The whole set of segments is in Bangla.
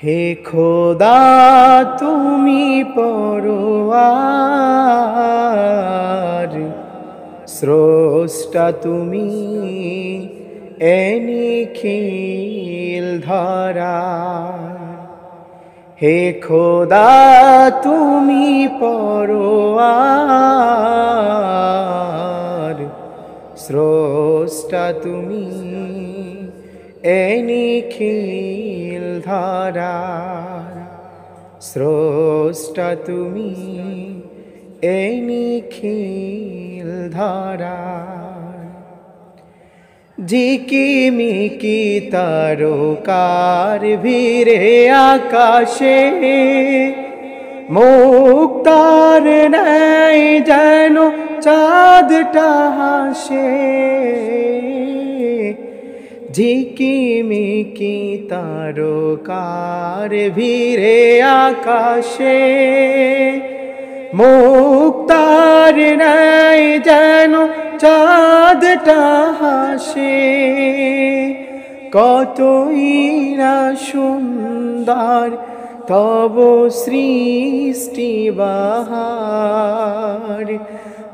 হে খোদা তুমি পরোয়ার, স্রষ্টা তুমি এ নিখিল ধরার। হে খোদা তুমি পরোয়ার, স্রষ্টা তুমি এ নিখিল ধরার। স্রষ্টা তুমি এ নিখিল ধরার। ঝিকিমিকি তারকার ভিড়ে আকাশে মুক্তার ন্যায় যেন চাঁদটা হাসে। ঝিকিমিকি তারকার ভিড়ে আকাশে মুক্তার ন্যায় যেন চাঁদটা হাসে। কতই না সুন্দর তব সৃষ্টি বাহার,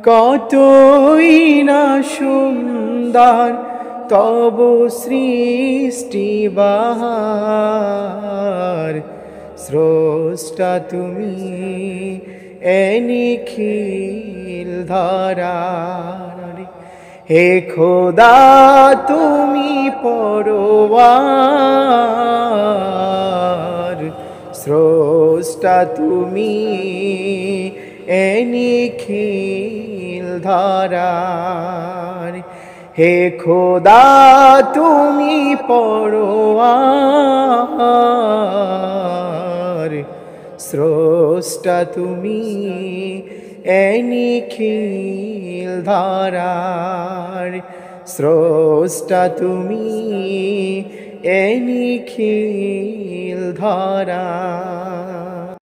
কতই না সুন্দর তব সৃষ্টি বাহার। স্রষ্টা তুমি এ নিখিল ধরার। হে খোদা তুমি পরোয়ার, স্রষ্টা তুমি এ নিখিল ধরার। হে খোদা তুমি পরোয়ার, স্রষ্টা তুমি এ নিখিল ধরার। স্রষ্টা তুমি এ নিখিল ধরার।